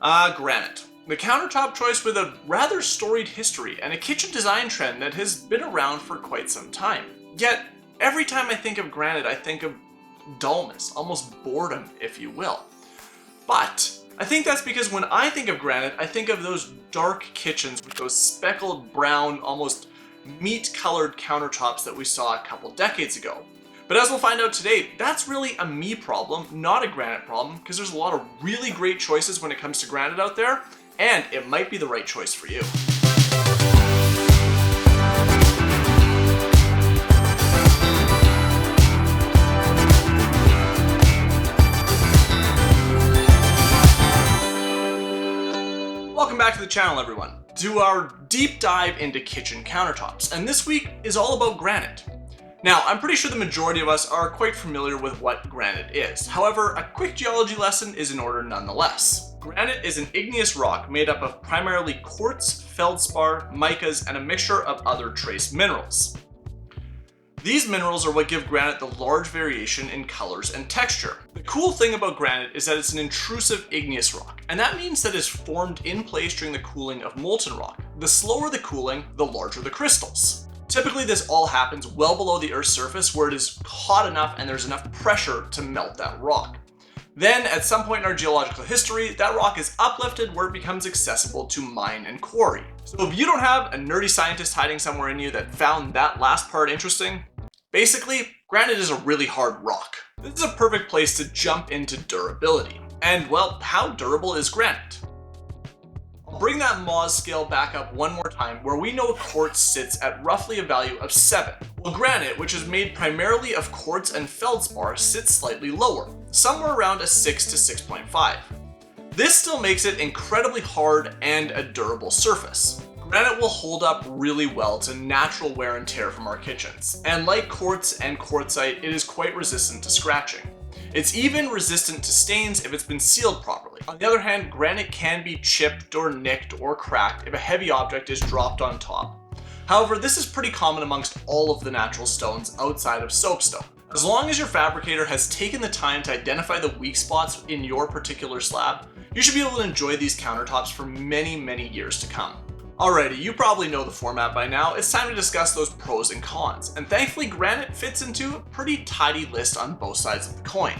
Granite. The countertop choice with a rather storied history and a kitchen design trend that has been around for quite some time. Yet, every time I think of granite, I think of dullness, almost boredom, if you will. But I think that's because when I think of granite, I think of those dark kitchens with those speckled brown, almost meat-colored countertops that we saw a couple decades ago. But as we'll find out today, that's really a me problem, not a granite problem, because there's a lot of really great choices when it comes to granite out there, and it might be the right choice for you. Welcome back to the channel, everyone, to our deep dive into kitchen countertops, and this week is all about granite. Now, I'm pretty sure the majority of us are quite familiar with what granite is. However, a quick geology lesson is in order nonetheless. Granite is an igneous rock made up of primarily quartz, feldspar, micas, and a mixture of other trace minerals. These minerals are what give granite the large variation in colors and texture. The cool thing about granite is that it's an intrusive igneous rock, and that means that it's formed in place during the cooling of molten rock. The slower the cooling, the larger the crystals. Typically, this all happens well below the Earth's surface where it is hot enough and there's enough pressure to melt that rock. Then, at some point in our geological history, that rock is uplifted where it becomes accessible to mine and quarry. So if you don't have a nerdy scientist hiding somewhere in you that found that last part interesting, basically, granite is a really hard rock. This is a perfect place to jump into durability. And well, how durable is granite? I'll bring that Mohs scale back up one more time where we know quartz sits at roughly a value of 7, while granite, which is made primarily of quartz and feldspar, sits slightly lower, somewhere around a 6 to 6.5. This still makes it incredibly hard and a durable surface. Granite will hold up really well to natural wear and tear from our kitchens, and like quartz and quartzite, it is quite resistant to scratching. It's even resistant to stains if it's been sealed properly. On the other hand, granite can be chipped or nicked or cracked if a heavy object is dropped on top. However, this is pretty common amongst all of the natural stones outside of soapstone. As long as your fabricator has taken the time to identify the weak spots in your particular slab, you should be able to enjoy these countertops for many, many years to come. Alrighty, you probably know the format by now. It's time to discuss those pros and cons, and thankfully granite fits into a pretty tidy list on both sides of the coin.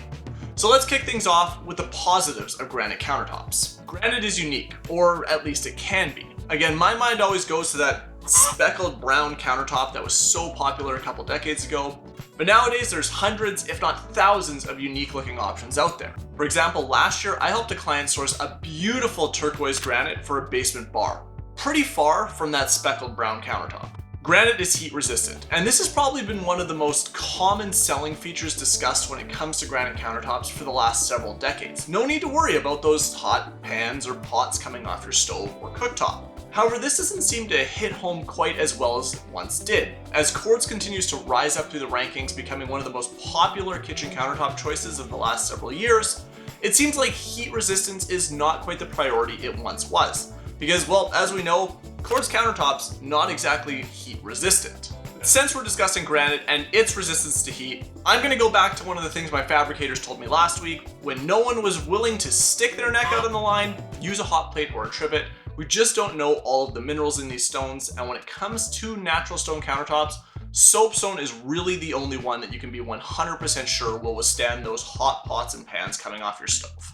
So let's kick things off with the positives of granite countertops. Granite is unique, or at least it can be. Again, my mind always goes to that speckled brown countertop that was so popular a couple decades ago, but nowadays there's hundreds, if not thousands, of unique looking options out there. For example, last year I helped a client source a beautiful turquoise granite for a basement bar, pretty far from that speckled brown countertop. Granite is heat resistant, and this has probably been one of the most common selling features discussed when it comes to granite countertops for the last several decades. No need to worry about those hot pans or pots coming off your stove or cooktop. However, this doesn't seem to hit home quite as well as it once did. As quartz continues to rise up through the rankings, becoming one of the most popular kitchen countertop choices of the last several years, it seems like heat resistance is not quite the priority it once was. Because, well, as we know, quartz countertops not exactly heat resistant. Since we're discussing granite and its resistance to heat, I'm gonna go back to one of the things my fabricators told me last week. When no one was willing to stick their neck out on the line, use a hot plate or a trivet. We just don't know all of the minerals in these stones, and when it comes to natural stone countertops, soapstone is really the only one that you can be 100% sure will withstand those hot pots and pans coming off your stove.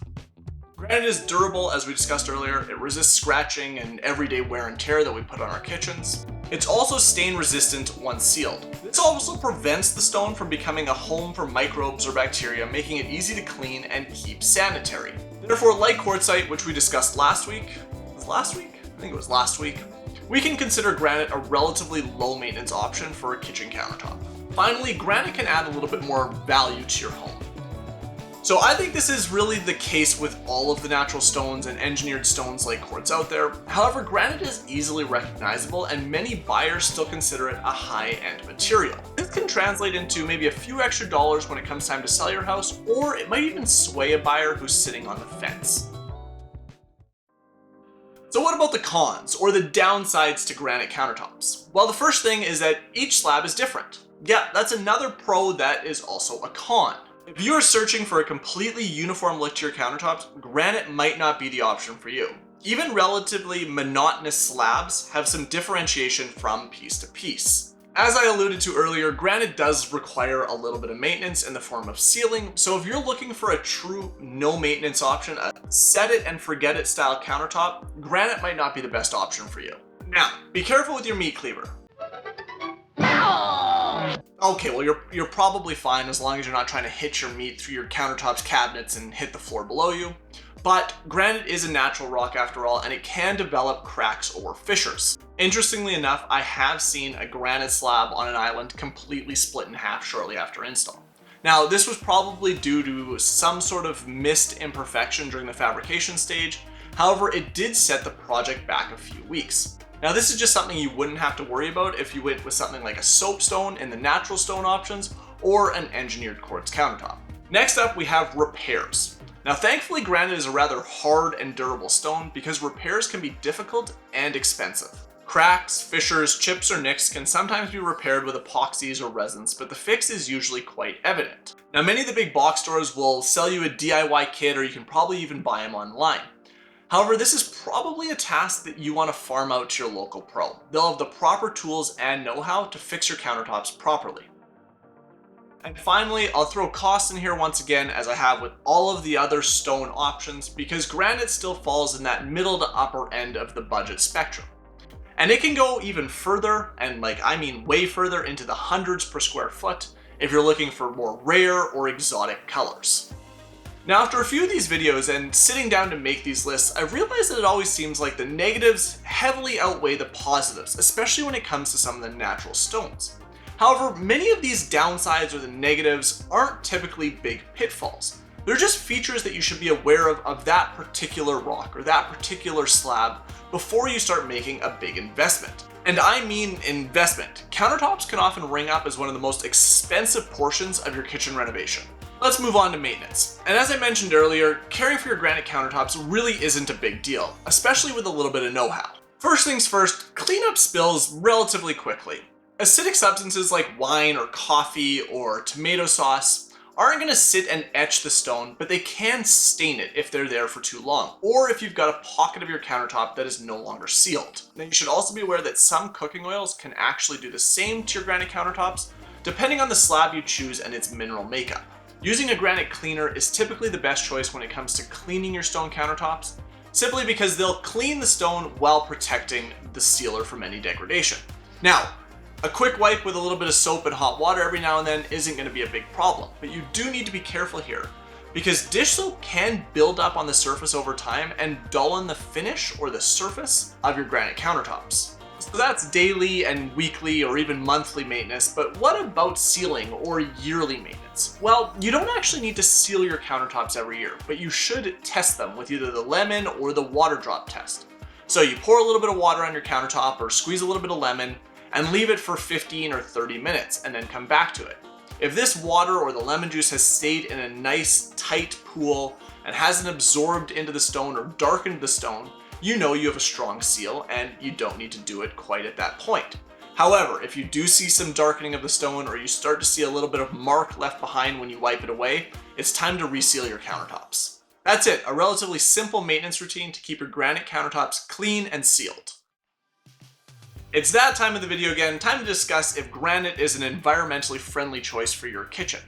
Granite is durable, as we discussed earlier. It resists scratching and everyday wear and tear that we put on our kitchens. It's also stain resistant once sealed. This also prevents the stone from becoming a home for microbes or bacteria, making it easy to clean and keep sanitary. Therefore, like quartzite, which we discussed last week, I think it was last week, we can consider granite a relatively low maintenance option for a kitchen countertop. Finally, granite can add a little bit more value to your home. So I think this is really the case with all of the natural stones and engineered stones like quartz out there. However, granite is easily recognizable and many buyers still consider it a high-end material. This can translate into maybe a few extra dollars when it comes time to sell your house, or it might even sway a buyer who's sitting on the fence. So what about the cons, or the downsides to granite countertops? Well, the first thing is that each slab is different. Yeah, that's another pro that is also a con. If you are searching for a completely uniform look to your countertops, granite might not be the option for you. Even relatively monotonous slabs have some differentiation from piece to piece. As I alluded to earlier, granite does require a little bit of maintenance in the form of sealing, so if you're looking for a true no maintenance option, a set it and forget it style countertop, granite might not be the best option for you. Now, be careful with your meat cleaver. Okay, well you're probably fine as long as you're not trying to hit your meat through your countertop's cabinets and hit the floor below you. But granite is a natural rock after all, and it can develop cracks or fissures. Interestingly enough, I have seen a granite slab on an island completely split in half shortly after install. Now, this was probably due to some sort of missed imperfection during the fabrication stage. However, it did set the project back a few weeks. Now, this is just something you wouldn't have to worry about if you went with something like a soapstone in the natural stone options or an engineered quartz countertop. Next up, we have repairs. Now, thankfully, granite is a rather hard and durable stone because repairs can be difficult and expensive. Cracks, fissures, chips, or nicks can sometimes be repaired with epoxies or resins, but the fix is usually quite evident. Now, many of the big box stores will sell you a DIY kit, or you can probably even buy them online. However, this is probably a task that you want to farm out to your local pro. They'll have the proper tools and know-how to fix your countertops properly. And finally, I'll throw costs in here once again, as I have with all of the other stone options, because granite still falls in that middle to upper end of the budget spectrum. And it can go even further, and I mean way further, into the hundreds per square foot if you're looking for more rare or exotic colors. Now, after a few of these videos and sitting down to make these lists, I realized that it always seems like the negatives heavily outweigh the positives, especially when it comes to some of the natural stones. However, many of these downsides or the negatives aren't typically big pitfalls. They're just features that you should be aware of that particular rock or that particular slab before you start making a big investment. And I mean investment. Countertops can often ring up as one of the most expensive portions of your kitchen renovation. Let's move on to maintenance. And as I mentioned earlier, caring for your granite countertops really isn't a big deal, especially with a little bit of know-how. First things first, clean up spills relatively quickly. Acidic substances like wine or coffee or tomato sauce aren't going to sit and etch the stone, but they can stain it if they're there for too long, or if you've got a pocket of your countertop that is no longer sealed. Now, you should also be aware that some cooking oils can actually do the same to your granite countertops, depending on the slab you choose and its mineral makeup. Using a granite cleaner is typically the best choice when it comes to cleaning your stone countertops, simply because they'll clean the stone while protecting the sealer from any degradation. Now, a quick wipe with a little bit of soap and hot water every now and then isn't going to be a big problem, but you do need to be careful here, because dish soap can build up on the surface over time and dullien the finish or the surface of your granite countertops. So that's daily and weekly or even monthly maintenance, but what about sealing or yearly maintenance? Well, you don't actually need to seal your countertops every year, but you should test them with either the lemon or the water drop test. So you pour a little bit of water on your countertop or squeeze a little bit of lemon and leave it for 15 or 30 minutes and then come back to it. If this water or the lemon juice has stayed in a nice tight pool and hasn't absorbed into the stone or darkened the stone, you know you have a strong seal and you don't need to do it quite at that point. However, if you do see some darkening of the stone or you start to see a little bit of mark left behind when you wipe it away, it's time to reseal your countertops. That's it, a relatively simple maintenance routine to keep your granite countertops clean and sealed. It's that time of the video again, time to discuss if granite is an environmentally friendly choice for your kitchen.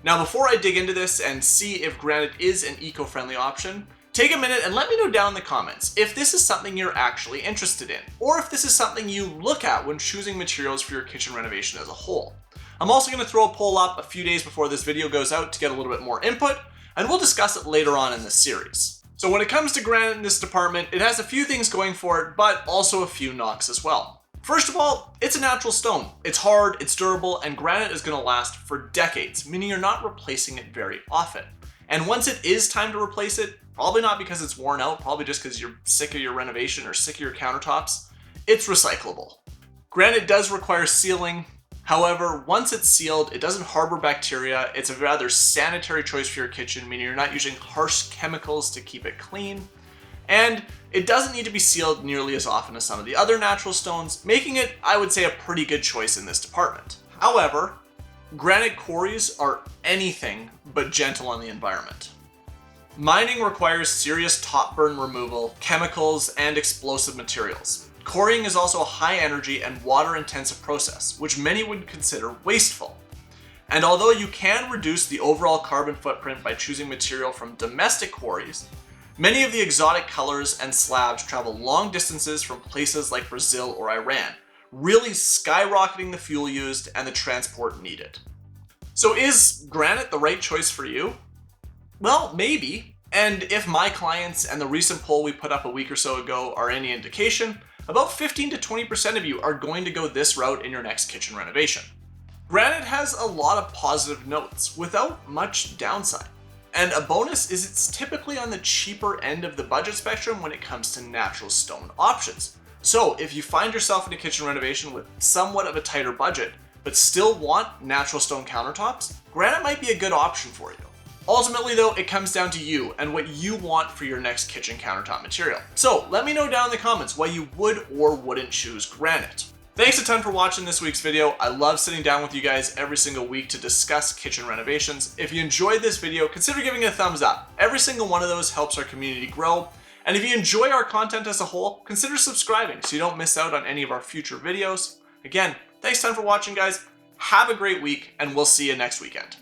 Now, before I dig into this and see if granite is an eco-friendly option, take a minute and let me know down in the comments if this is something you're actually interested in, or if this is something you look at when choosing materials for your kitchen renovation as a whole. I'm also going to throw a poll up a few days before this video goes out to get a little bit more input, and we'll discuss it later on in this series. So when it comes to granite in this department, it has a few things going for it, but also a few knocks as well. First of all, it's a natural stone. It's hard, it's durable, and granite is going to last for decades, meaning you're not replacing it very often. And once it is time to replace it, probably not because it's worn out, probably just because you're sick of your renovation or sick of your countertops, it's recyclable. Granite does require sealing. However, once it's sealed, it doesn't harbor bacteria. It's a rather sanitary choice for your kitchen, meaning you're not using harsh chemicals to keep it clean. And it doesn't need to be sealed nearly as often as some of the other natural stones, making it, I would say, a pretty good choice in this department. However, granite quarries are anything but gentle on the environment. Mining requires serious top burn removal, chemicals, and explosive materials. Quarrying is also a high energy and water intensive process, which many would consider wasteful. And although you can reduce the overall carbon footprint by choosing material from domestic quarries, many of the exotic colors and slabs travel long distances from places like Brazil or Iran, really skyrocketing the fuel used and the transport needed. So is granite the right choice for you? Well, maybe. And if my clients and the recent poll we put up a week or so ago are any indication, about 15 to 20% of you are going to go this route in your next kitchen renovation. Granite has a lot of positive notes without much downside. And a bonus is it's typically on the cheaper end of the budget spectrum when it comes to natural stone options. So if you find yourself in a kitchen renovation with somewhat of a tighter budget, but still want natural stone countertops, granite might be a good option for you. Ultimately though, it comes down to you and what you want for your next kitchen countertop material. So let me know down in the comments why you would or wouldn't choose granite. Thanks a ton for watching this week's video. I love sitting down with you guys every single week to discuss kitchen renovations. If you enjoyed this video, consider giving it a thumbs up. Every single one of those helps our community grow. And if you enjoy our content as a whole, consider subscribing so you don't miss out on any of our future videos. Again, thanks a ton for watching, guys. Have a great week, and we'll see you next weekend.